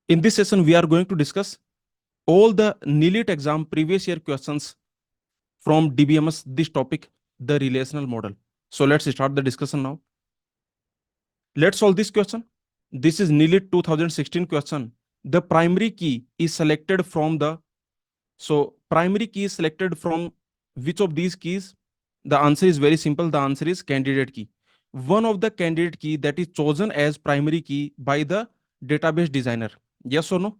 In this session, we are going to discuss all the NIELIT exam previous year questions from DBMS, this topic, the relational model. So let's start the discussion now. Let's solve this question. This is NIELIT 2016 question. The primary key is selected from the, so primary key is selected from which of these keys? The answer is very simple. The answer is candidate key. One of the candidate key that is chosen as primary key by the database designer. Yes or no?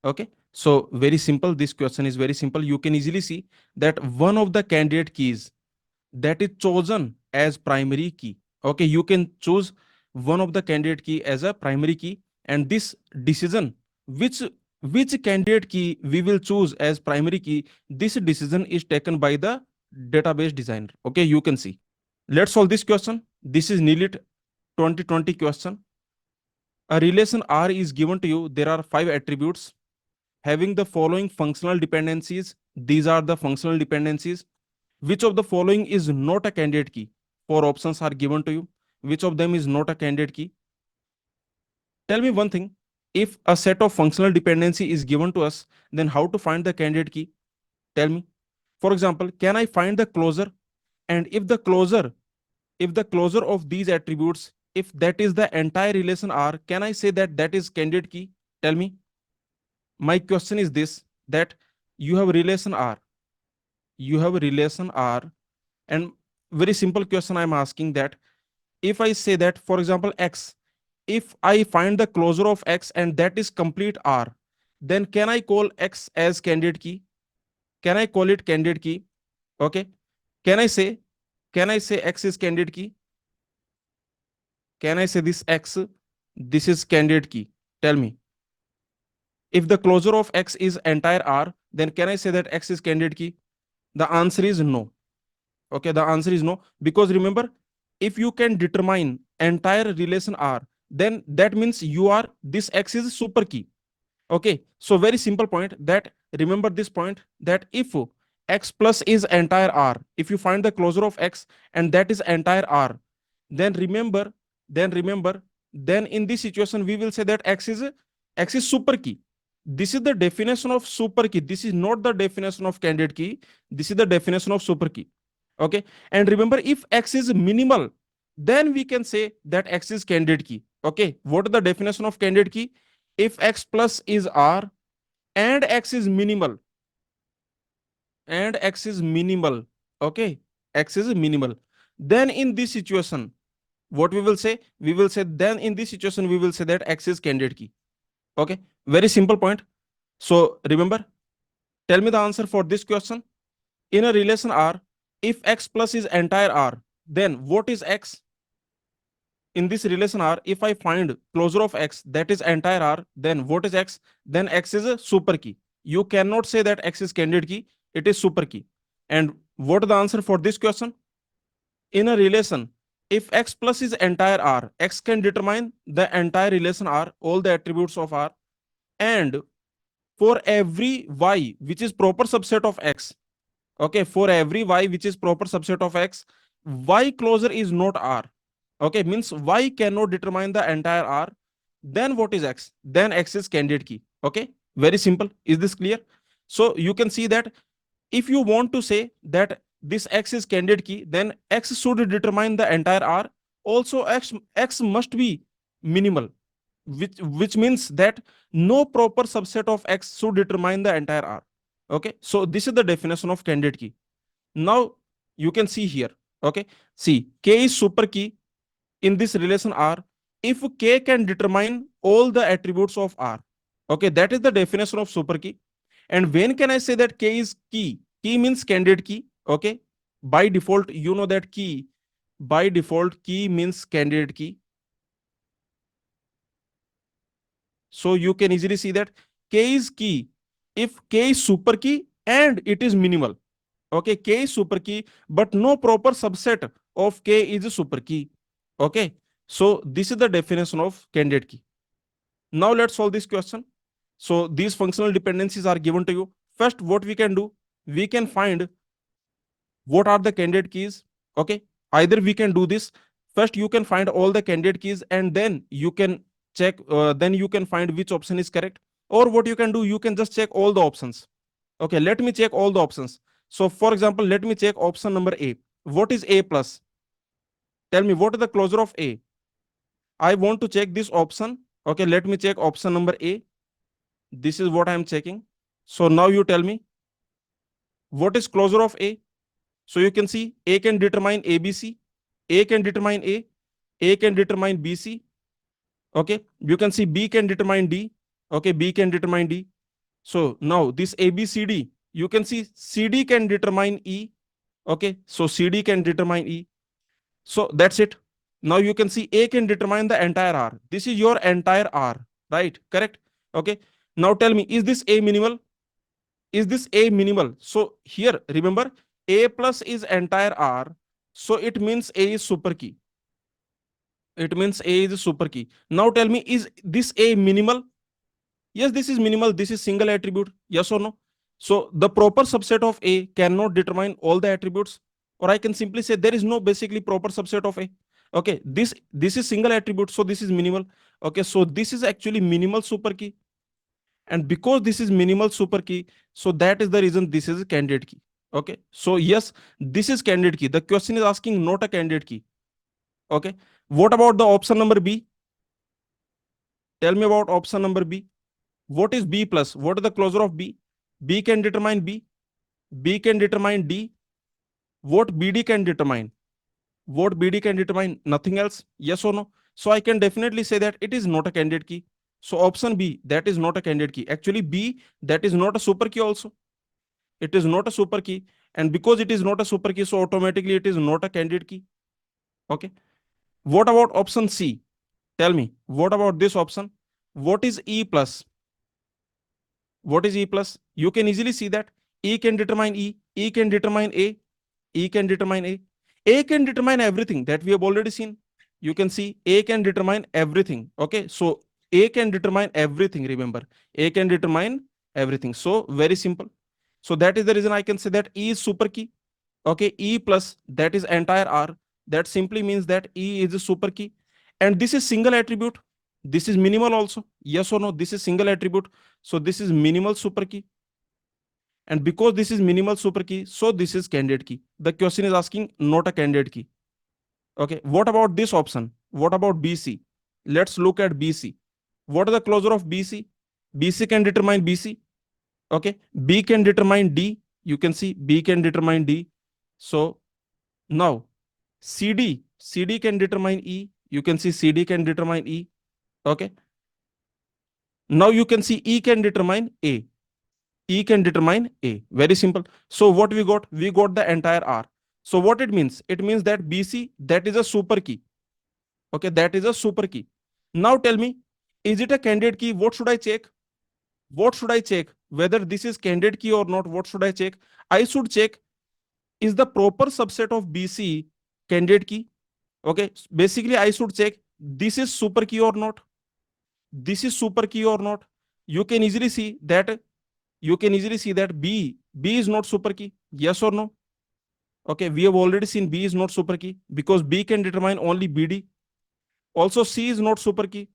Okay, so very simple. This question is very simple. You can easily see that one of the candidate keys that is chosen as primary key. Okay, you can choose one of the candidate key as a primary key, and this decision which candidate key we will choose as primary key, this decision is taken by the database designer. Okay, you can see. Let's solve this question. This is NIELIT 2020 question. A relation R is given to you. There are 5 attributes having the following functional dependencies. These are the functional dependencies. Which of the following is not a candidate key? 4 options are given to you. Which of them is not a candidate key? Tell me one thing. If a set of functional dependency is given to us, then how to find the candidate key? Tell me. For example, can I find the closure? And if the closure of these attributes, if that is the entire relation R, can I say that that is candidate key? Tell me. My question is this, that you have relation R, and very simple question I'm asking, that if I say that, for example, X, if I find the closure of X and that is complete R, then can I call X as candidate key? Can I call it candidate key? Okay. Can I say X is candidate key? Can I say this X, this is candidate key? Tell me. If the closure of X is entire R, then can I say that X is candidate key? The answer is no. Okay, the answer is no, because remember, if you can determine entire relation R, then that means you are, this X is super key. Okay, so very simple point, that remember this point, that if X plus is entire R, if you find the closure of X and that is entire R, then remember, then in this situation we will say that X is super key. This is the definition of super key. This is not the definition of candidate key. This is the definition of super key. Okay, and remember, if X is minimal, then we can say that X is candidate key. Okay, what is the definition of candidate key? If X plus is R and X is minimal, okay, X is minimal, then in this situation, what we will say? We will say, then in this situation we will say that X is candidate key. Okay, very simple point. So remember, tell me the answer for this question. In a relation R, if X plus is entire R, then what is X? In this relation R, if I find closure of X that is entire R, then what is X? Then X is a super key. You cannot say that X is candidate key, it is super key. And what is the answer for this question? In a relation, if X plus is entire R, X can determine the entire relation R, all the attributes of R, and for every Y which is proper subset of X, okay, for every Y which is proper subset of X, Y closure is not R. Okay, means Y cannot determine the entire R. Then what is X? Then X is candidate key. Okay, very simple. Is this clear? So you can see that if you want to say that this X is candidate key, then X should determine the entire R. Also, X must be minimal, which means that no proper subset of X should determine the entire R. Okay, so this is the definition of candidate key. Now you can see here. Okay, see, K is super key in this relation R if K can determine all the attributes of R. Okay, that is the definition of super key. And when can I say that K is key? Key means candidate key. Okay, by default, you know that key, by default, key means candidate key. So you can easily see that K is key if K is super key and it is minimal. Okay, K is super key, but no proper subset of K is a super key. Okay, so this is the definition of candidate key. Now let's solve this question. So these functional dependencies are given to you. First, what we can do, we can find what are the candidate keys. Okay, either we can do this. First, you can find all the candidate keys and then you can check, then you can find which option is correct. Or what you can do, you can just check all the options. Okay, let me check all the options. So for example, let me check option number A. What is A plus? Tell me, what is the closure of A? I want to check this option. Okay, let me check option number A. This is what I am checking. So now you tell me, what is closure of A? So you can see A can determine ABC, A can determine A can determine BC. Okay, you can see B can determine D. Okay, B can determine D. So now this ABCD, you can see CD can determine E. Okay, so CD can determine E. So that's it. Now you can see A can determine the entire R. This is your entire R, right? Correct. Okay. Now tell me, is this A minimal? Is this A minimal? So here, remember, A plus is entire R. So it means A is super key. It means A is a super key. Now tell me, is this A minimal? Yes, this is minimal. This is single attribute. Yes or no? So the proper subset of A cannot determine all the attributes. Or I can simply say there is no basically proper subset of A. Okay, this is single attribute, so this is minimal. Okay, so this is actually minimal super key. And because this is minimal super key, so that is the reason this is a candidate key. Okay, so yes, this is candidate key. The question is asking not a candidate key. Okay, what about the option number B? Tell me about option number B. What is B plus? What is the closure of B? B can determine B. B can determine D. What BD can determine? What BD can determine? Nothing else. Yes or no? So I can definitely say that it is not a candidate key. So option B, that is not a candidate key. Actually, B, that is not a super key also. It is not a super key. And because it is not a super key, so automatically it is not a candidate key. Okay. What about option C? Tell me, what about this option? What is E plus? What is E plus? You can easily see that E can determine E can determine E can determine A can determine everything that we have already seen. You can see A can determine everything. Okay, so A can determine everything. Remember, A can determine everything. So very simple. So that is the reason I can say that E is super key. Okay, E plus, that is entire R. That simply means that E is a super key. And this is single attribute. This is minimal also. Yes or no? This is single attribute. So this is minimal super key. And because this is minimal super key, so this is candidate key. The question is asking not a candidate key. Okay, what about this option? What about BC? Let's look at BC. What is the closure of BC? BC can determine BC. Okay, B can determine D. You can see B can determine D. So now CD can determine E. You can see CD can determine E. Okay, now you can see E can determine A. E can determine A. Very simple. So what we got? We got the entire R. So what it means? It means that BC, that is a super key. Okay, that is a super key. Now tell me, is it a candidate key? What should I check? What should I check? Whether this is candidate key or not, what should I check? I should check, is the proper subset of BC candidate key? Okay, basically I should check this is super key or not. This is super key or not. You can easily see that B is not super key. Yes or no? Okay, we have already seen B is not super key because B can determine only BD. Also, C is not super key.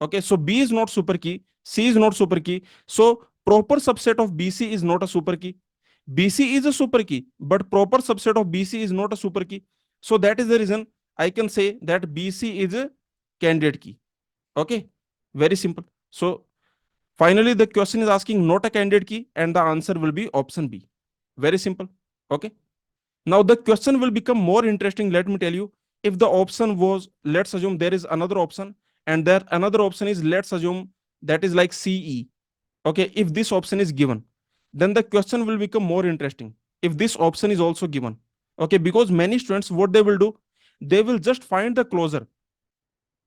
Okay, so B is not super key, C is not super key. So proper subset of BC is not a super key. BC is a super key, but proper subset of BC is not a super key. So that is the reason I can say that BC is a candidate key. Okay, very simple. So finally, the question is asking not a candidate key, and the answer will be option B. Very simple. Okay. Now the question will become more interesting. Let me tell you, if the option was, let's assume there is another option, and that another option is, let's assume that is like CE. Okay. If this option is given, then the question will become more interesting. If this option is also given. Okay. Because many students, what they will do, they will just find the closure.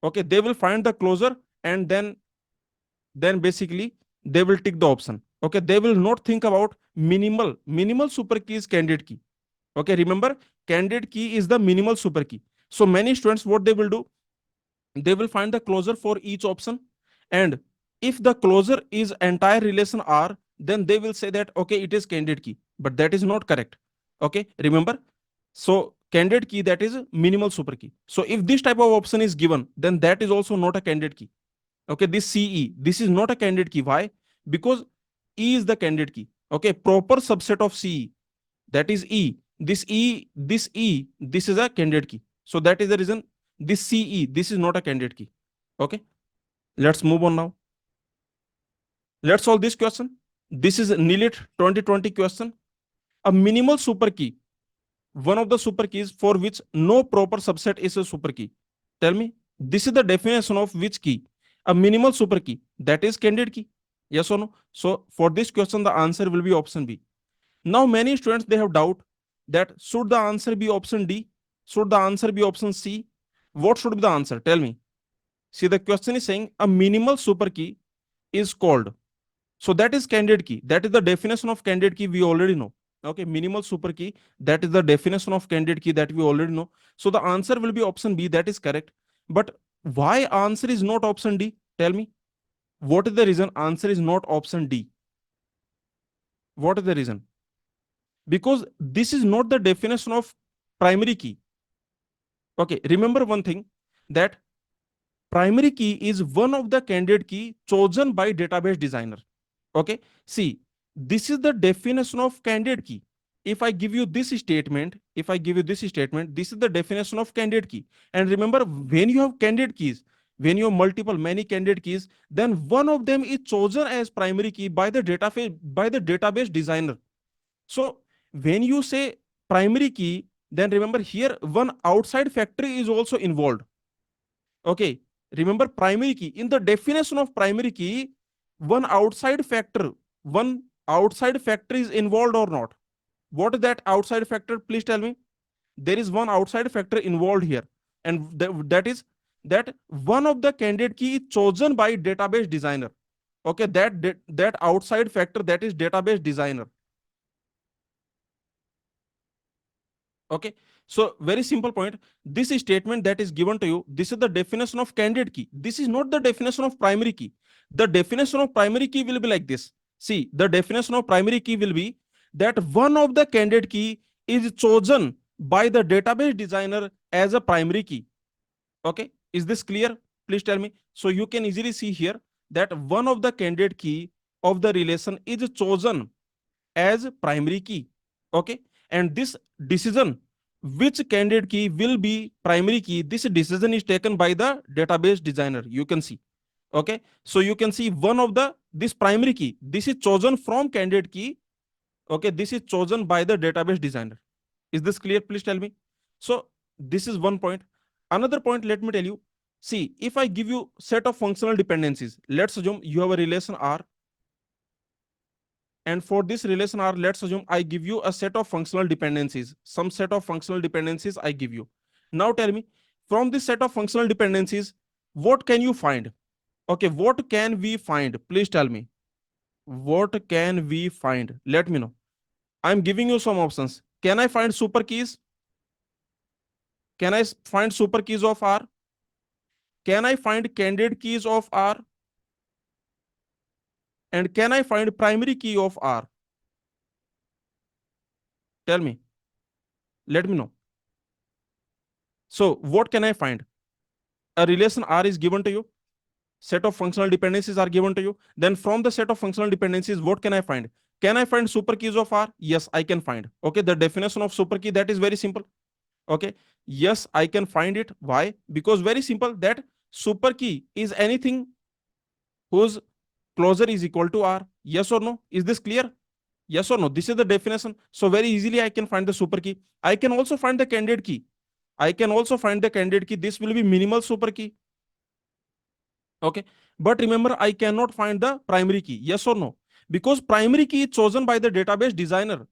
Okay. They will find the closure, and then basically they will tick the option. Okay, they will not think about minimal super key is candidate key. Okay, remember, candidate key is the minimal super key. So many students, what they will do, they will find the closure for each option, and if the closure is entire relation R, then they will say that okay, it is candidate key, but that is not correct. Okay, remember, so candidate key that is minimal super key. So if this type of option is given, then that is also not a candidate key. Okay, this CE, this is not a candidate key. Why? Because E is the candidate key. Okay, proper subset of CE, that is E. This E, this E, this is a candidate key. So that is the reason this CE, this is not a candidate key. Okay, let's move on now. Let's solve this question. This is NIELIT 2020 question. A minimal super key, one of the super keys for which no proper subset is a super key. Tell me, this is the definition of which key? A minimal super key, that is candidate key. Yes or no? So for this question, the answer will be option B. Now many students, they have doubt that should the answer be option D? Should the answer be option C? What should be the answer? Tell me. See, the question is saying a minimal super key is called. So that is candidate key. That is the definition of candidate key we already know. Okay, minimal super key, that is the definition of candidate key that we already know. So the answer will be option B, that is correct. But why answer is not option D? Tell me. What is the reason answer is not option D? What is the reason? Because this is not the definition of primary key. Okay, remember one thing, that primary key is one of the candidate key chosen by database designer. Okay, see, this is the definition of candidate key. If I give you this statement, this is the definition of candidate key. And remember, when you have candidate keys, when you have many candidate keys, then one of them is chosen as primary key by the database designer. So when you say primary key, then remember here one outside factor is also involved. Okay, remember primary key, in the definition of primary key, one outside factor is involved or not? What is that outside factor? Please tell me. There is one outside factor involved here, and that is that one of the candidate key is chosen by database designer. Okay, that outside factor, that is database designer. Okay, so very simple point. This statement that is given to you, this is the definition of candidate key. This is not the definition of primary key. The definition of primary key will be like this. See, the definition of primary key will be that one of the candidate key is chosen by the database designer as a primary key. Okay, is this clear? Please tell me. So you can easily see here that one of the candidate key of the relation is chosen as primary key. Okay, and this decision which candidate key will be primary key, this decision is taken by the database designer. You can see. Okay, so you can see one of the this primary key, this is chosen from candidate key. Okay, this is chosen by the database designer. Is this clear? Please tell me. So this is one point. Another point, let me tell you. See, if I give you set of functional dependencies, let's assume you have a relation R, and for this relation R, let's assume I give you a set of functional dependencies, some set of functional dependencies I give you. Now tell me, from this set of functional dependencies, what can you find? Okay, what can we find? Please tell me. What can we find? Let me know. I'm giving you some options. Can I find super keys? Can I find super keys of R? Can I find candidate keys of R? And can I find primary key of R? Tell me. Let me know. So what can I find? A relation R is given to you. Set of functional dependencies are given to you. Then from the set of functional dependencies, what can I find? Can I find super keys of R? Yes, I can find. Okay, the definition of super key, that is very simple. Okay, yes, I can find it. Why? Because very simple, that super key is anything whose closure is equal to R. Yes or no? Is this clear? Yes or no? This is the definition. So very easily I can find the super key. I can also find the candidate key. I can also find the candidate key. This will be minimal super key. Okay, but remember, I cannot find the primary key. Yes or no? Because primary key is chosen by the database designer.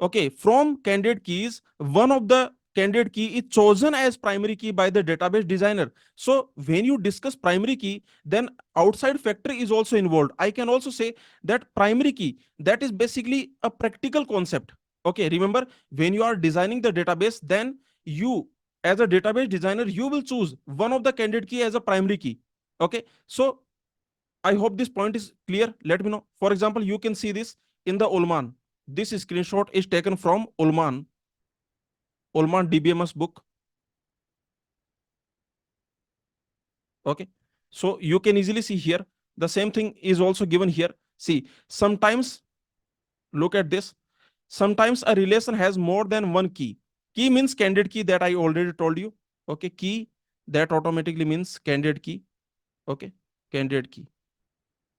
Okay, from candidate keys, one of the candidate key is chosen as primary key by the database designer. So when you discuss primary key, then outside factor is also involved. I can also say that primary key, that is basically a practical concept. Okay, remember, when you are designing the database, then you as a database designer, you will choose one of the candidate key as a primary key. Okay, so I hope this point is clear. Let me know. For example, you can see this in the Ullman. This screenshot is taken from Ullman. Ullmann DBMS book. Okay, so you can easily see here the same thing is also given here. See, sometimes, look at this, sometimes a relation has more than one key. Key means candidate key, that I already told you. Okay, key, that automatically means candidate key. Okay, candidate key.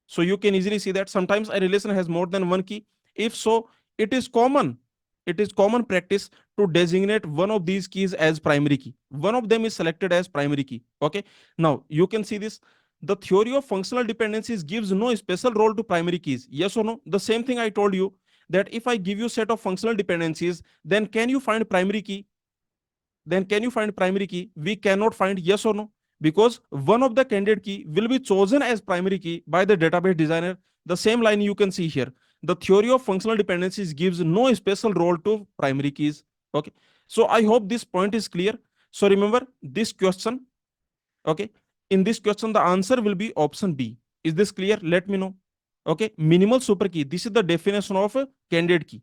So you can easily see that sometimes a relation has more than one key. If so, it is common. It is common practice to designate one of these keys as primary key. One of them is selected as primary key. Okay. Now you can see this. The theory of functional dependencies gives no special role to primary keys. Yes or no? The same thing I told you, that if I give you set of functional dependencies, then can you find primary key? Then can you find primary key? We cannot find. Yes or no? Because one of the candidate key will be chosen as primary key by the database designer. The same line you can see here. The theory of functional dependencies gives no special role to primary keys. Okay. So I hope this point is clear. So remember this question. Okay. In this question, the answer will be option B. Is this clear? Let me know. Okay. Minimal super key. This is the definition of a candidate key.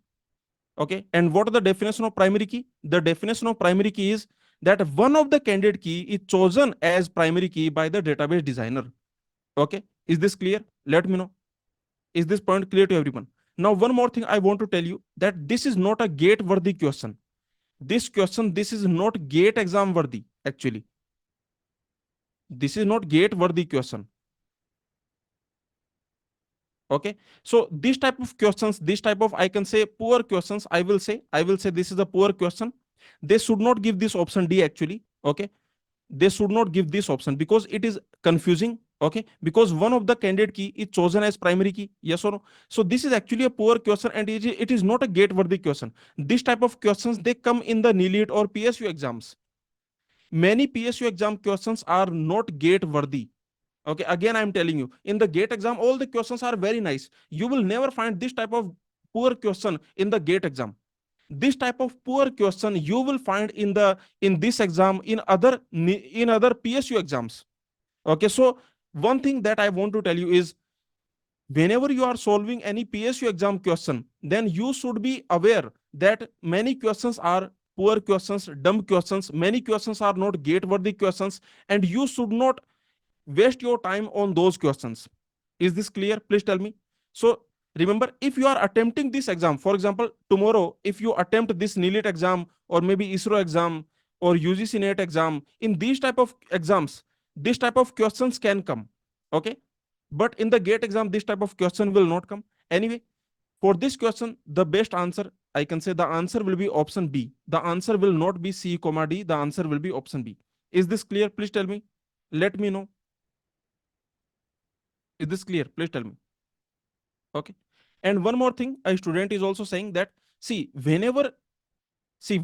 Okay, and what is the definition of primary key? The definition of primary key is that one of the candidate key is chosen as primary key by the database designer. Okay, is this clear? Let me know. Is this point clear to everyone? Now one more thing I want to tell you, that this is not a gate worthy question. This is not gate exam worthy. Actually, this is not gate worthy question. Okay, so this type of questions, this type of, I can say, poor questions, I will say this is a poor question. They should not give this option D actually. Okay, they should not give this option because it is confusing. Okay, because one of the candidate key is chosen as primary key. Yes or no? So this is actually a poor question, and it is not a gate worthy question. This type of questions, they come in the NIELIT or PSU exams. Many PSU exam questions are not gate worthy. Okay, again I'm telling you, in the gate exam all the questions are very nice. You will never find this type of poor question in the gate exam. This type of poor question you will find in this exam, in other PSU exams. Okay, so one thing that I want to tell you is, whenever you are solving any PSU exam question, then you should be aware that many questions are poor questions, dumb questions, many questions are not gate worthy questions, and you should not waste your time on those questions. Is this clear? Please tell me. So remember, if you are attempting this exam, for example, tomorrow, if you attempt this NIELIT exam or maybe ISRO exam or UGC NET exam, in these type of exams, this type of questions can come. Okay. But in the GATE exam, this type of question will not come. Anyway, for this question, the best answer, I can say the answer will be option B. The answer will not be C, D. The answer will be option B. Is this clear? Please tell me. Let me know. Is this clear? Please tell me. Okay. And one more thing, a student is also saying that,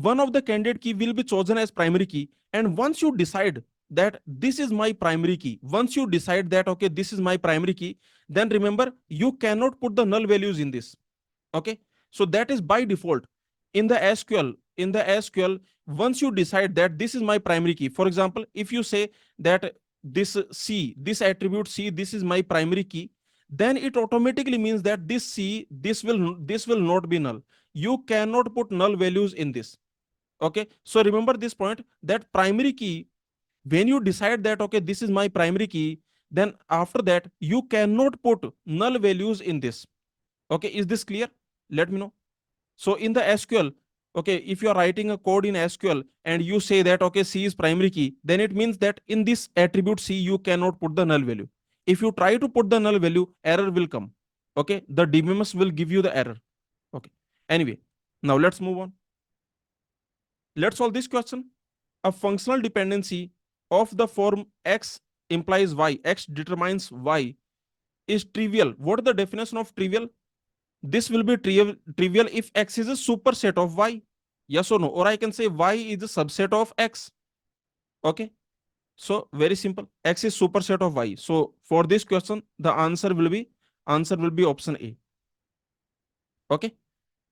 one of the candidate key will be chosen as primary key. And once you decide that this is my primary key, once you decide that, okay, this is my primary key, then remember, you cannot put the null values in this. Okay. So that is by default. In the SQL, once you decide that this is my primary key, for example, if you say that this attribute C, this is my primary key, then it automatically means that this will not be null. You cannot put null values in this. Okay, so remember this point, that primary key, when you decide that, okay, this is my primary key, then after that you cannot put null values in this. Okay, is this clear? Let me know. So in the SQL, okay, if you are writing a code in SQL and you say that, okay, C is primary key, then it means that in this attribute C, you cannot put the null value. If you try to put the null value, error will come. Okay, the DBMS will give you the error. Okay, anyway, now let's move on. Let's solve this question. A functional dependency of the form X implies Y, X determines Y, is trivial. What is the definition of trivial? This will be trivial if X is a superset of Y. Yes or no? Or I can say Y is a subset of X. Okay. So very simple. X is superset of Y. So for this question, the answer will be option A. Okay.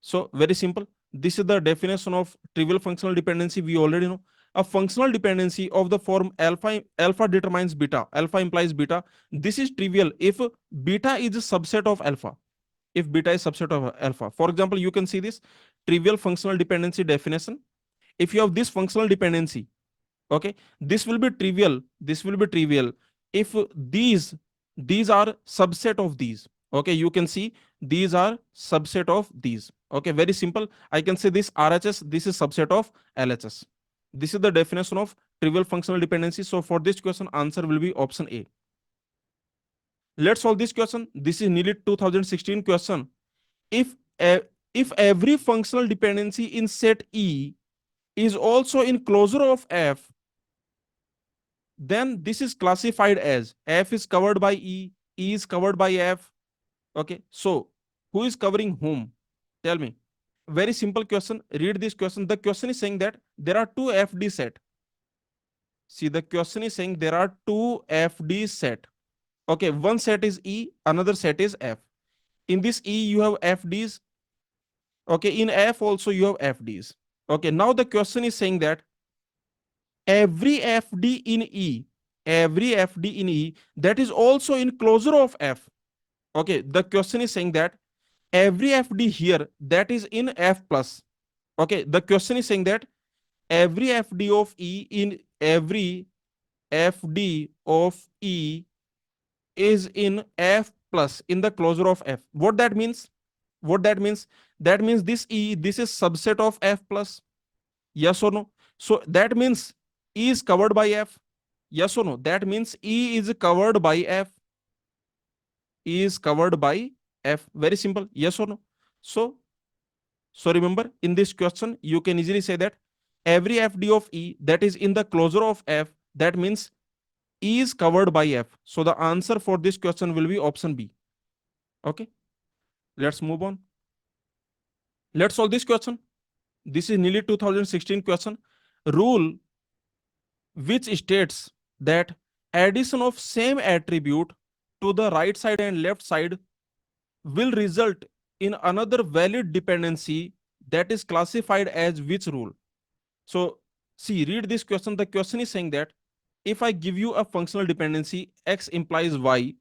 So very simple. This is the definition of trivial functional dependency. We already know. A functional dependency of the form alpha determines beta, alpha implies beta. This is trivial if beta is a subset of alpha. If beta is subset of alpha. For example, you can see this trivial functional dependency definition. if you have this functional dependency, okay, this will be trivial, this will be trivial if these are subset of these. Okay, you can see these are subset of these. Okay, very simple. I can say this RHS, this is subset of LHS. This is the definition of trivial functional dependency. So for this question, answer will be option A. Let's solve this question. This is NIELIT 2016 question. If if every functional dependency in set E is also in closure of F, then this is classified as F is covered by E is covered by F. Okay, so who is covering whom? Tell me. Very simple question. Read this question. The question is saying that there are two FD set. See, the question is saying there are two FD set. Okay, one set is E, another set is F. In this E, you have FDs. Okay, in F also you have FDs. Okay, now the question is saying that every FD in E, every FD in E that is also in closure of F. Okay, the question is saying that every FD here that is in F plus. Okay, the question is saying that every FD of E in every FD of E is in F plus in the closure of F. What that means? What that means? That means this E, this is subset of F plus. Yes or no? So that means E is covered by F. Yes or no? That means E is covered by F. E is covered by F. Very simple. Yes or no? So remember, in this question, you can easily say that every FD of E that is in the closure of F, that means E is covered by F. So the answer for this question will be option B. Okay. Let's move on. Let's solve this question. This is nearly 2016 question. Rule which states that addition of same attribute to the right side and left side will result in another valid dependency that is classified as which rule? So see, read this question. The question is saying that if I give you a functional dependency, X implies Y,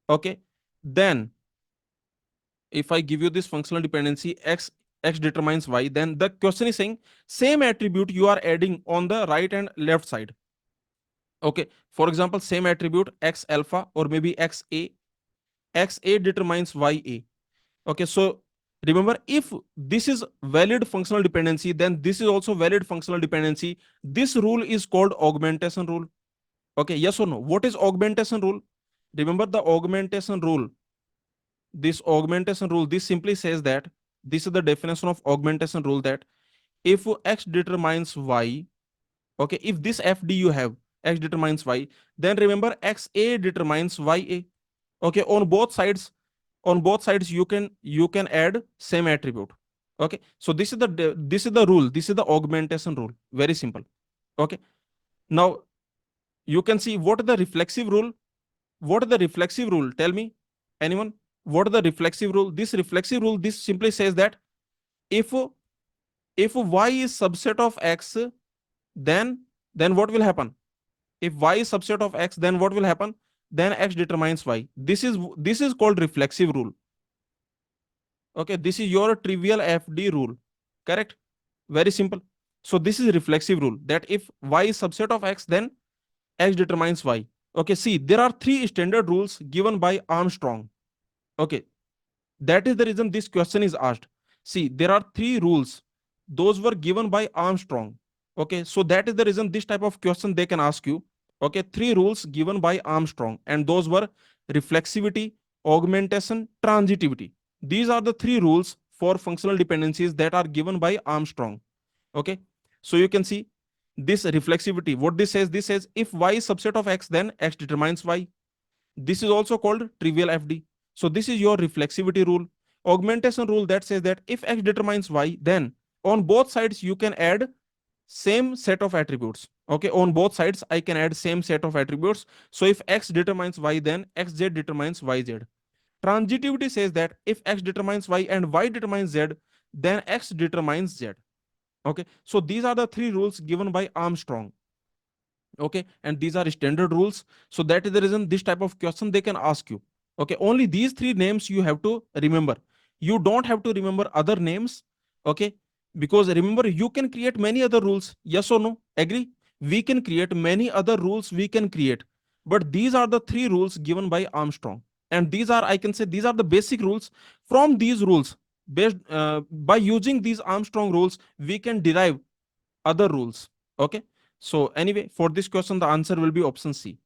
okay, then if I give you this functional dependency, X determines Y, then the question is saying same attribute you are adding on the right and left side. Okay, for example, same attribute X alpha or maybe XA determines YA. Okay, so remember, if this is valid functional dependency, then this is also valid functional dependency. This rule is called augmentation rule. Okay, yes or no? What is augmentation rule? Remember the augmentation rule. This augmentation rule, this simply says that this is the definition of augmentation rule, that if X determines Y, okay, if this FD you have, X determines Y, then remember XA determines YA. Okay, on both sides you can add same attribute. Okay, so this is the rule, this is the augmentation rule. Very simple. Okay, now you can see what is the reflexive rule. What is the reflexive rule? Tell me, anyone, what is the reflexive rule? This reflexive rule, this simply says that if Y is subset of X, then what will happen? If Y is subset of X, then what will happen? Then X determines Y. This is called reflexive rule. Okay, this is your trivial FD rule. Correct? Very simple. So this is reflexive rule, that if Y is subset of X, then X determines Y. Okay, see, there are three standard rules given by Armstrong. Okay, that is the reason this question is asked. See, there are three rules. Those were given by Armstrong. Okay, so that is the reason this type of question they can ask you. Okay, three rules given by Armstrong, and those were reflexivity, augmentation, transitivity. These are the three rules for functional dependencies that are given by Armstrong. Okay, so you can see this reflexivity. What this says if Y is subset of X, then X determines Y. This is also called trivial FD. So this is your reflexivity rule. Augmentation rule, that says that if X determines Y, then on both sides you can add same set of attributes. Okay, on both sides I can add same set of attributes. So if X determines Y, then XZ determines YZ. Transitivity says that if X determines Y and Y determines Z, then X determines Z. Okay, so these are the three rules given by Armstrong. Okay, and these are standard rules. So that is the reason this type of question they can ask you. Okay, only these three names you have to remember. You don't have to remember other names. Okay, Because remember, you can create many other rules. Yes or no? Agree? We can create many other rules we can create. But these are the three rules given by Armstrong. And these are, I can say, these are the basic rules. From these rules, based by using these Armstrong rules, we can derive other rules. Okay. So anyway, for this question, the answer will be option C.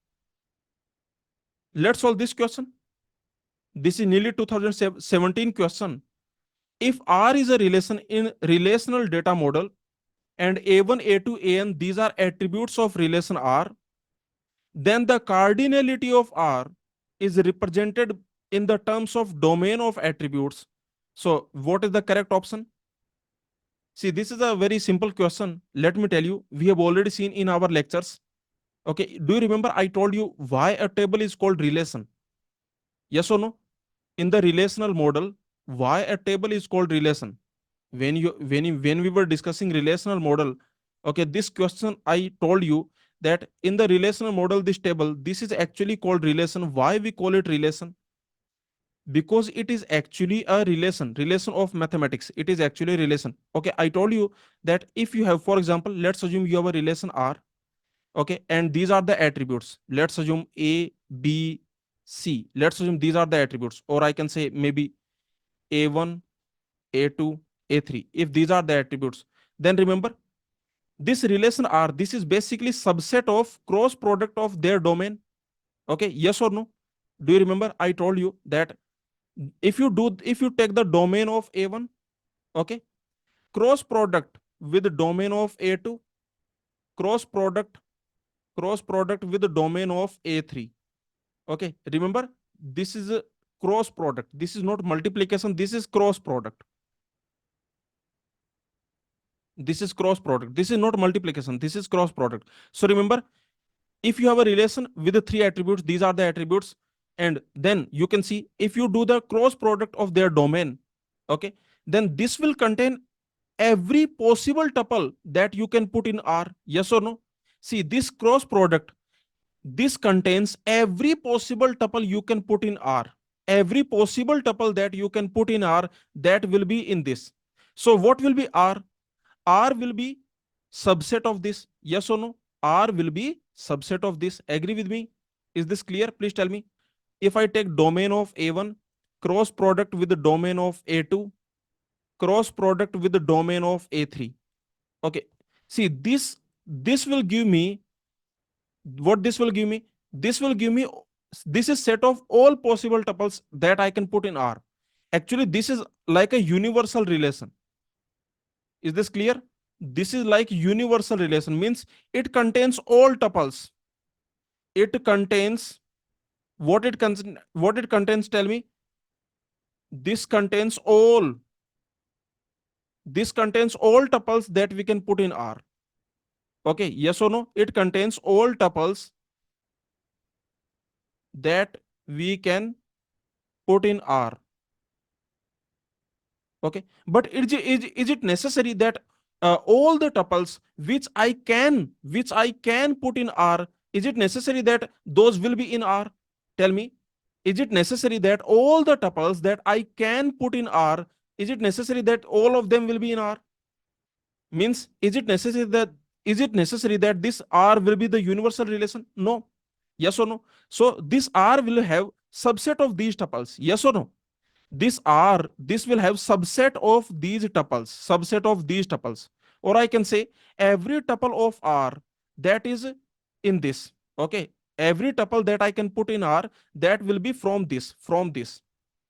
Let's solve this question. This is nearly 2017 question. If R is a relation in relational data model and A1, A2, An, these are attributes of relation R, then the cardinality of R is represented in the terms of domain of attributes. So what is the correct option? See, this is a very simple question. Let me tell you, we have already seen in our lectures. Okay, do you remember I told you why a table is called relation? Yes or no? In the relational model, why a table is called relation? When we were discussing relational model, okay, this question I told you that in the relational model, this table, this is actually called relation. Why we call it relation? Because it is actually a relation of mathematics. It is actually a relation. Okay, I told you that if you have, for example, let's assume you have a relation R. Okay, and these are the attributes. Let's assume A, B, C. Let's assume these are the attributes, or I can say maybe A1, A2, A3. If these are the attributes, then remember this relation R, this is basically subset of cross product of their domain. Okay, yes or no? Do you remember I told you that if you take the domain of A1, okay, cross product with the domain of A2, cross product with the domain of A3. Okay, remember this is a cross product. This is not multiplication, this is cross product. This is cross product. This is not multiplication, this is cross product. So remember, if you have a relation with the three attributes, these are the attributes, and then you can see if you do the cross product of their domain, okay, then this will contain every possible tuple that you can put in R. Yes or no? See, this cross product, this contains every possible tuple you can put in R. Every possible tuple that you can put in R, that will be in this. So what will be R? R will be subset of this. Yes or no? R will be subset of this. Agree with me? Is this clear? Please tell me. If I take domain of A1, cross product with the domain of A2, cross product with the domain of A3. Okay. See, this will give me what this will give me. This will give me this is set of all possible tuples that I can put in R. Actually, this is like a universal relation. Is this clear? This is like universal relation, means it contains all tuples. It contains what it contains, tell me. This contains all tuples that we can put in R. Okay, yes or no? It contains all tuples that we can put in R. Okay, but is it necessary that all the tuples which I can put in R, is it necessary that those will be in R? Tell me, is it necessary that all the tuples that I can put in R, is it necessary that all of them will be in R? Means is it necessary that this R will be the universal relation? No. Yes or no? So this R will have subset of these tuples. Yes or no? This will have subset of these tuples, or I can say every tuple of R that is in this. Okay, every tuple that I can put in R, that will be from this.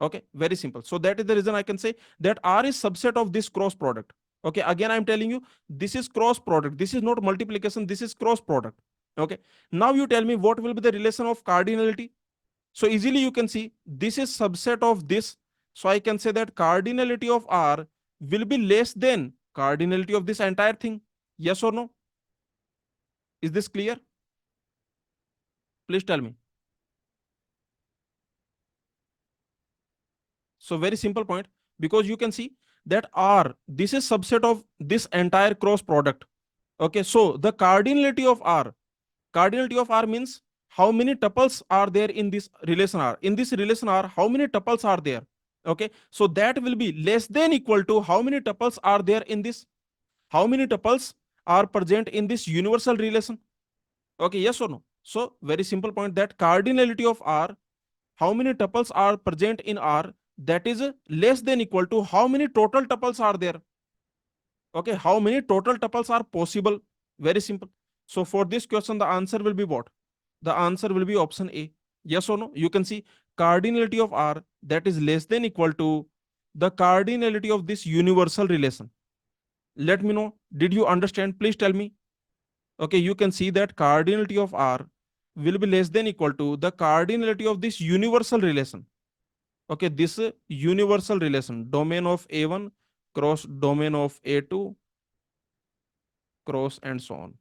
Okay, very simple. So that is the reason I can say that R is subset of this cross product. Okay, again I'm telling you, this is cross product, this is not multiplication, this is cross product. Okay, now you tell me what will be the relation of cardinality. So easily you can see this is subset of this. So I can say that cardinality of R will be less than cardinality of this entire thing. Yes or no? Is this clear? Please tell me. So very simple point, because you can see that R, this is subset of this entire cross product. Okay, so the cardinality of R means how many tuples are there in this relation R. In this relation R, how many tuples are there? Okay, so that will be less than equal to how many tuples are there in this. how many tuples are present in this universal relation? Okay, yes or no? So very simple point, that cardinality of R, how many tuples are present in R, that is less than equal to how many total tuples are there. Okay, how many total tuples are possible? Very simple. So for this question, the answer will be what? The answer will be option A. Yes or no? You can see cardinality of R, that is less than equal to the cardinality of this universal relation. Let me know, did you understand? Please tell me. Okay, you can see that cardinality of R will be less than equal to the cardinality of this universal relation. Okay, this universal relation, domain of A1 cross domain of A2 cross and so on.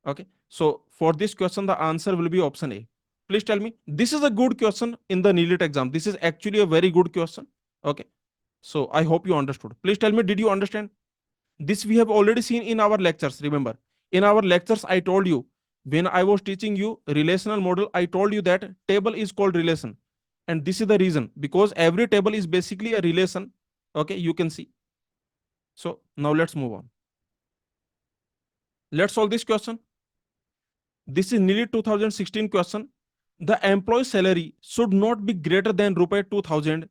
Okay, so for this question, the answer will be option A. Please tell me, this is a good question in the NIELIT exam. This is actually a very good question. Okay, so I hope you understood. Please tell me, did you understand? This we have already seen in our lectures. Remember, in our lectures, I told you, when I was teaching you relational model, I told you that table is called relation. And this is the reason, because every table is basically a relation. Okay, you can see. So now let's move on. Let's solve this question. This is nearly 2016 question. The employee salary should not be greater than rupee 2000.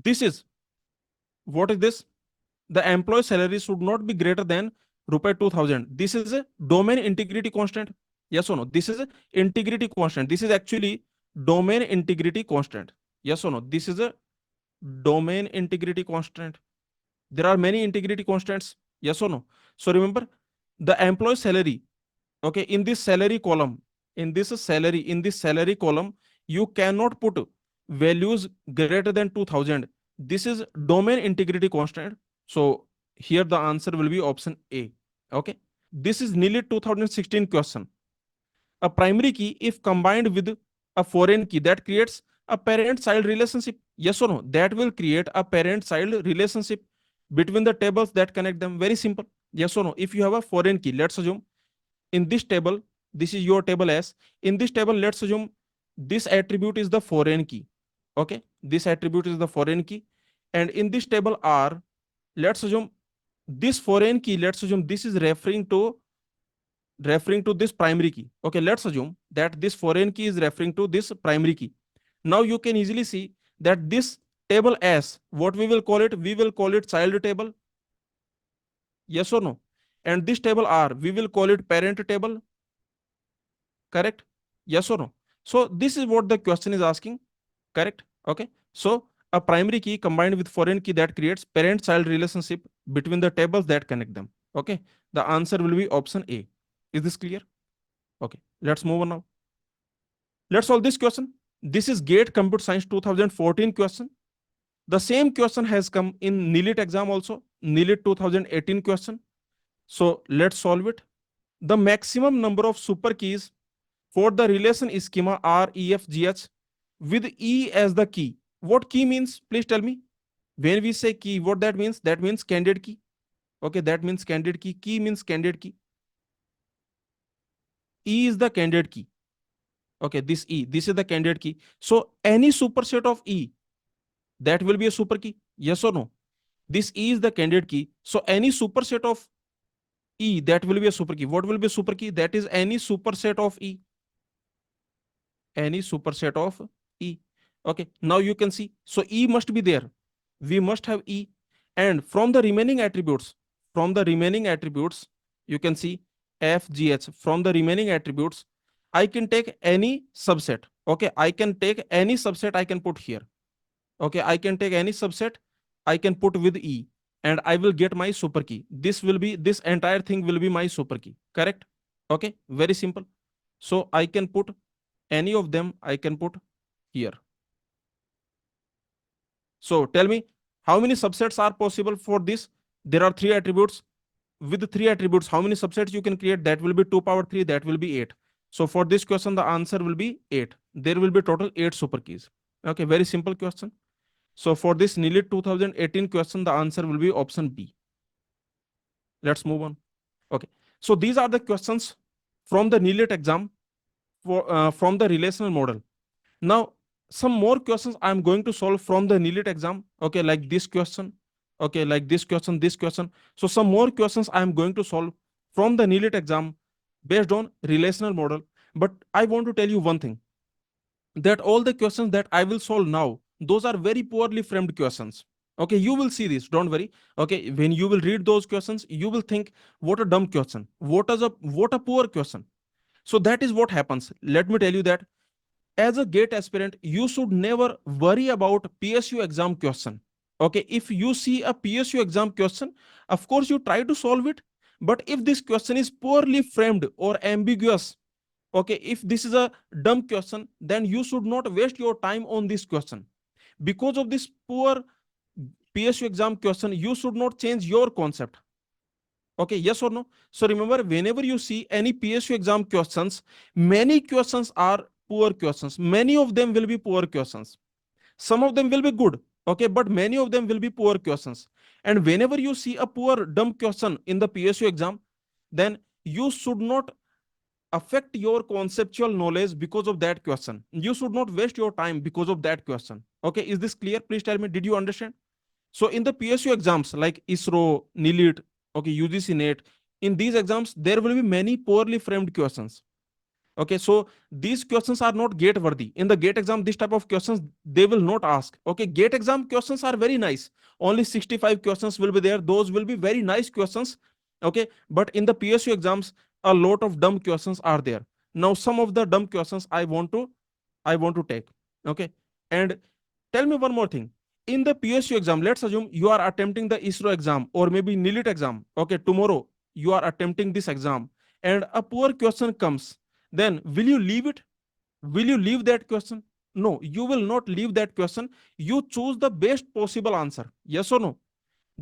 This is, what is this? The employee salary should not be greater than rupee 2000. This is a domain integrity constant. Yes or no? This is a integrity constant. This is actually domain integrity constant. Yes or no? This is a domain integrity constant. There are many integrity constants. Yes or no? So remember, the employee salary, okay, in this salary column, in this salary column, you cannot put values greater than 2000. This is domain integrity constant. So here the answer will be option A. Okay, this is nearly 2016 question. A primary key, if combined with a foreign key, that creates a parent child relationship. Yes or no? That will create a parent child relationship between the tables that connect them. Very simple. Yes or no? If you have a foreign key, let's assume in this table, this is your table S. In this table, let's assume this attribute is the foreign key. Okay, this attribute is the foreign key. And in this table R, let's assume this foreign key, let's assume this is referring to this primary key. Okay, let's assume that this foreign key is referring to this primary key. Now you can easily see that this table S, what we will call it? We will call it child table. Yes or no? And this table R, we will call it parent table. Correct? Yes or no? So this is what the question is asking. Correct? Okay. So a primary key combined with foreign key, that creates parent-child relationship between the tables that connect them. Okay. The answer will be option A. Is this clear? Okay. Let's move on now. Let's solve this question. This is GATE Computer Science 2014 question. The same question has come in NIELIT exam also, NIELIT 2018 question. So let's solve it. The maximum number of super keys for the relation schema are EFGH with E as the key. What key means? Please tell me. When we say key, what that means? That means candidate key. Okay, that means candidate key. Key means candidate key. E is the candidate key. Okay, this E, this is the candidate key. So any superset of E, that will be a super key. Yes or no? This E is the candidate key. So any superset of E, that will be a super key. What will be a super key? That is any superset of E. Any superset of E. Okay, now you can see. So E must be there. We must have E. And from the remaining attributes, you can see F, G, H. From the remaining attributes, I can take any subset. Okay, I can take any subset I can put here. Okay, I can take any subset I can put with E, and I will get my super key. This entire thing will be my super key. Correct? Okay, very simple. So I can put any of them, I can put here. So tell me, how many subsets are possible for this? There are three attributes. With three attributes, how many subsets you can create? That will be 2 power 3, that will be 8. So for this question, the answer will be 8. There will be total 8 super keys. Okay, very simple question. So for this NIELIT 2018 question, the answer will be option B. Let's move on. Okay, so these are the questions from the NIELIT exam from the relational model. Now, some more questions I'm going to solve from the NIELIT exam. Okay, like this question. Okay, like this question, this question. So some more questions I am going to solve from the NIELIT exam based on relational model. But I want to tell you one thing, that all the questions that I will solve now, those are very poorly framed questions. Okay, you will see this, don't worry. Okay, when you will read those questions, you will think, what a dumb question, what a poor question. So that is what happens. Let me tell you that as a gate aspirant, you should never worry about PSU exam question. Okay, if you see a PSU exam question, of course you try to solve it. But if this question is poorly framed or ambiguous, okay, if this is a dumb question, then you should not waste your time on this question. Because of this poor PSU exam question, you should not change your concept. Okay, yes or no? So remember, whenever you see any PSU exam questions, many questions are poor questions. Many of them will be poor questions. Some of them will be good, okay, but many of them will be poor questions. And whenever you see a poor dumb question in the PSU exam, then you should not affect your conceptual knowledge because of that question. You should not waste your time because of that question. Okay, is this clear? Please tell me, did you understand? So in the PSU exams like ISRO, NIELIT, okay, UGC NET, in these exams there will be many poorly framed questions. Okay, so these questions are not gate worthy. In the gate exam, this type of questions they will not ask. Okay, gate exam questions are very nice. Only 65 questions will be there. Those will be very nice questions. Okay, but in the PSU exams, a lot of dumb questions are there. Now, some of the dumb questions I want to take. Okay, and tell me one more thing. In the PSU exam, let's assume you are attempting the ISRO exam or maybe NIELIT exam. Okay, tomorrow you are attempting this exam, and a poor question comes, then will you leave it? Will you leave that question? No, you will not leave that question. You choose the best possible answer. Yes or no?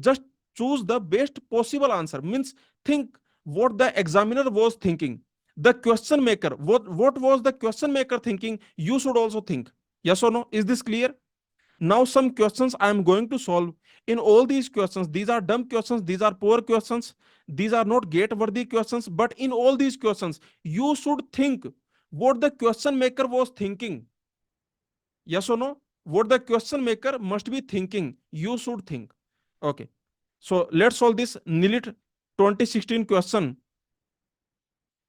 Just choose the best possible answer. Means think what the examiner was thinking. The question maker, what was the question maker thinking? You should also think. Yes or no? Is this clear? Now, some questions I am going to solve. In all these questions, these are dumb questions, these are poor questions, these are not gate worthy questions. But in all these questions, you should think what the question maker was thinking. Yes or no? What the question maker must be thinking, you should think. Okay. So let's solve this NIELIT 2016 question.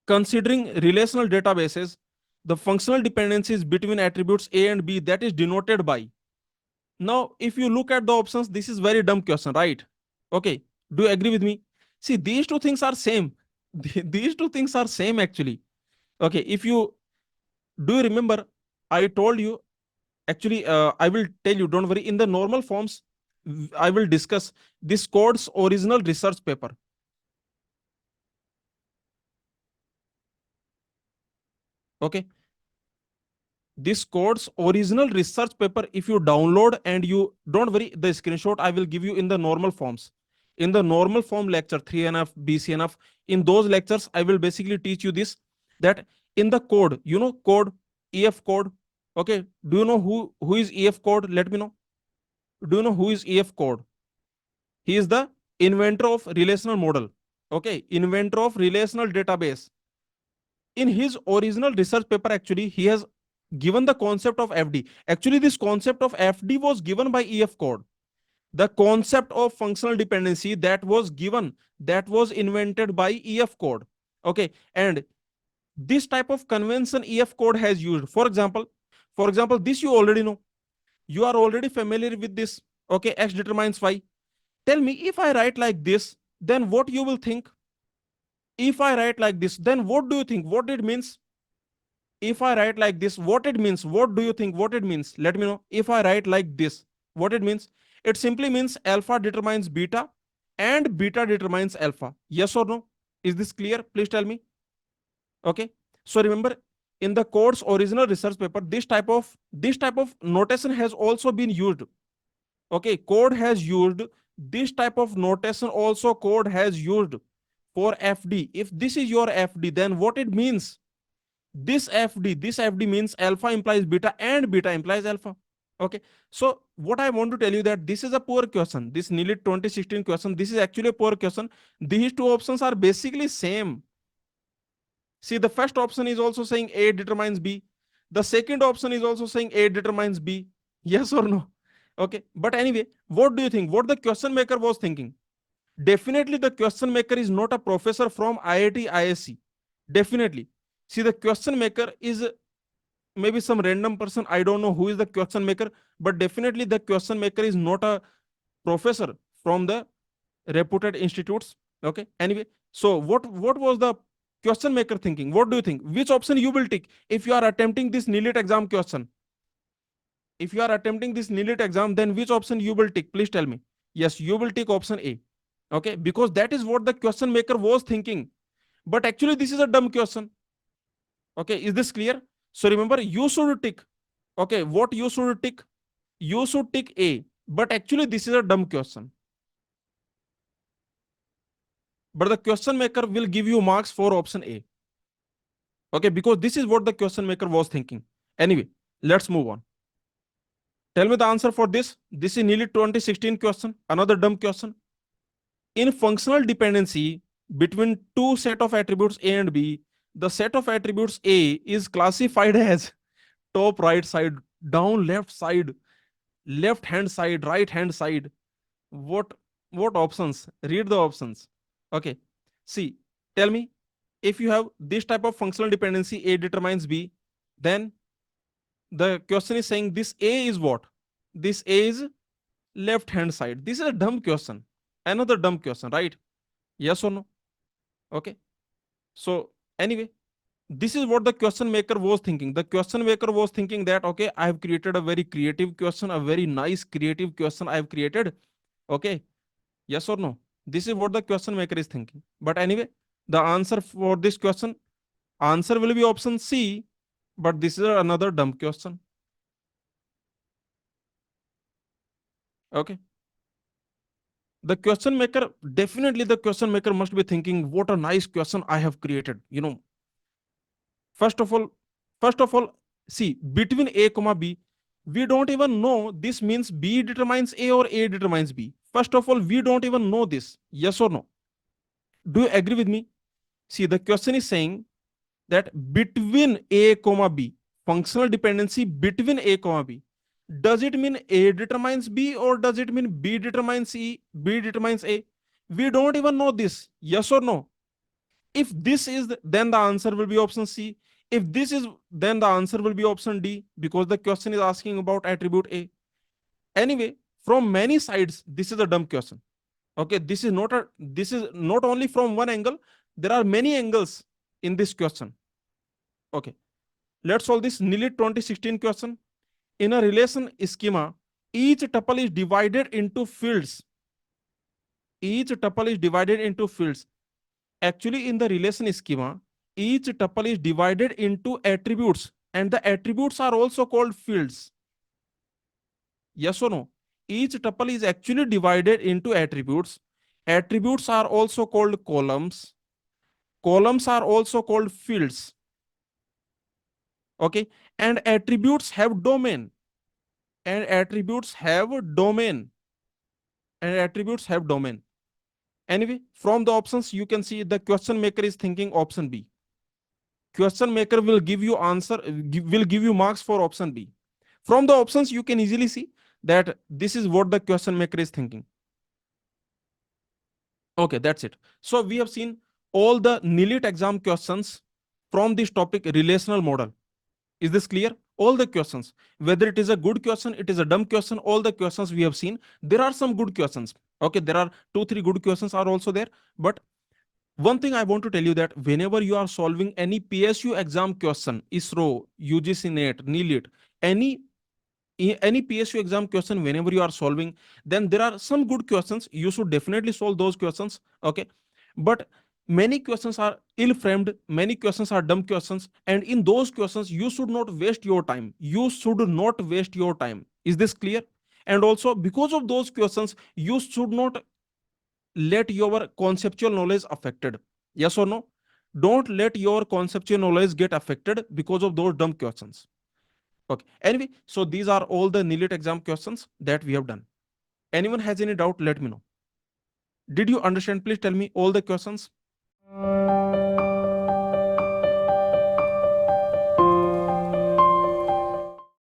Considering relational databases, the functional dependencies between attributes A and B that is denoted by. Now, if you look at the options, this is very dumb question, right? Okay. Do you agree with me? See, these two things are same. These two things are same actually. Okay. If you do you remember, I told you actually, I will tell you, don't worry. In the normal forms, I will discuss this code's original research paper. Okay. This code's original research paper, if you download and you don't worry, the screenshot I will give you in the normal forms. In the normal form lecture 3NF, BCNF, in those lectures, I will basically teach you this, that in the code, code, EF code. Okay. Do you know who is EF code? Let me know. Do you know who is EF code? He is the inventor of relational model. Okay. Inventor of relational database. In his original research paper, actually, he has given the concept of FD. Actually, this concept of FD was given by EF code. The concept of functional dependency that was invented by EF code. Okay. And this type of convention EF code has used. For example, this you already know. You are already familiar with this. Okay. X determines Y. Tell me, if I write like this, then what you will think? If I write like this, then what do you think? What it means? If I write like this, what it means? What do you think? What it means? Let me know. If I write like this, what it means? It simply means alpha determines beta and beta determines alpha. Yes or no? Is this clear? Please tell me. Okay. So remember, in the code's original research paper, this type of notation has also been used. Okay, code has used this type of notation also. Code has used for FD. If this is your FD, then what it means? This FD means alpha implies beta and beta implies alpha. Okay. So what I want to tell you, that this is a poor question. This NIELIT 2016 question, this is actually a poor question. These two options are basically same. See, the first option is also saying A determines B. The second option is also saying A determines B. Yes or no? Okay, but anyway, what do you think? What the question maker was thinking? Definitely, the question maker is not a professor from IIT ISC. Definitely. See, the question maker is maybe some random person. I don't know who is the question maker, but definitely the question maker is not a professor from the reputed institutes. Okay. Anyway, so what was the question maker thinking? What do you think? Which option you will tick if you are attempting this NIELIT exam question? If you are attempting this NIELIT exam, then which option you will tick? Please tell me. Yes, you will tick option A. Okay, because that is what the question maker was thinking. But actually, this is a dumb question. Okay, is this clear? So remember, you should tick. Okay, what you should tick? You should tick A. But actually, this is a dumb question. But the question maker will give you marks for option A. Okay, because this is what the question maker was thinking. Anyway, let's move on. Tell me the answer for this. This is nearly 2016 question. Another dumb question. In functional dependency between two set of attributes A and B, the set of attributes A is classified as top right side, down left side, left hand side, right hand side. What what options? Read the options. Okay. See, tell me, if you have this type of functional dependency, A determines B, then the question is saying this A is what? This A is left hand side. This is a dumb question. Another dumb question, right? Yes or no? Okay. So anyway, this is what the question maker was thinking. The question maker was thinking that, okay, I have created a very creative question, a very nice creative question I have created. Okay. Yes or no? This is what the question maker is thinking. But anyway, the answer for this question, answer will be option C. But this is another dumb question. Okay. The question maker, definitely the question maker must be thinking, what a nice question I have created. First of all, first of all, see, between A comma B, we don't even know this means B determines A or A determines B. First of all, we don't even know this. Yes or no? Do you agree with me? See, the question is saying that between A comma B, functional dependency between A comma B, does it mean A determines B or does it mean B determines E, B determines A? We don't even know this. Yes or no? If this is, then the answer will be option C. If this is, then the answer will be option D, because the question is asking about attribute A. Anyway, from many sides, this is a dumb question. Okay, this is not only from one angle, there are many angles in this question. Okay, let's solve this NIELIT 2016 question. In a relation schema, each tuple is divided into fields. Each tuple is divided into fields. Actually, in the relation schema, each tuple is divided into attributes, and the attributes are also called fields. Yes or no? Each tuple is actually divided into attributes. Attributes are also called columns. Columns are also called fields. Okay, and attributes have domain. And attributes have domain. And attributes have domain. Anyway, from the options, you can see the question maker is thinking option B. Question maker will give you answer, will give you marks for option B. From the options, you can easily see that this is what the question maker is thinking. Okay, that's it. So we have seen all the NIELIT exam questions from this topic, relational model. Is this clear? All the questions, whether it is a good question, it is a dumb question, all the questions we have seen. There are some good questions. Okay, there are 2-3 good questions are also there. But one thing I want to tell you, that whenever you are solving any PSU exam question, ISRO, UGC NET, NIELIT, any any PSU exam question, whenever you are solving, then there are some good questions. You should definitely solve those questions. Okay, but many questions are ill framed, many questions are dumb questions, and in those questions you should not waste your time. You should not waste your time. Is this clear? And also, because of those questions, you should not let your conceptual knowledge affected. Yes or no? Don't let your conceptual knowledge get affected because of those dumb questions. Okay, anyway, so these are all the NIELIT exam questions that we have done. Anyone has any doubt, let me know. Did you understand? Please tell me all the questions.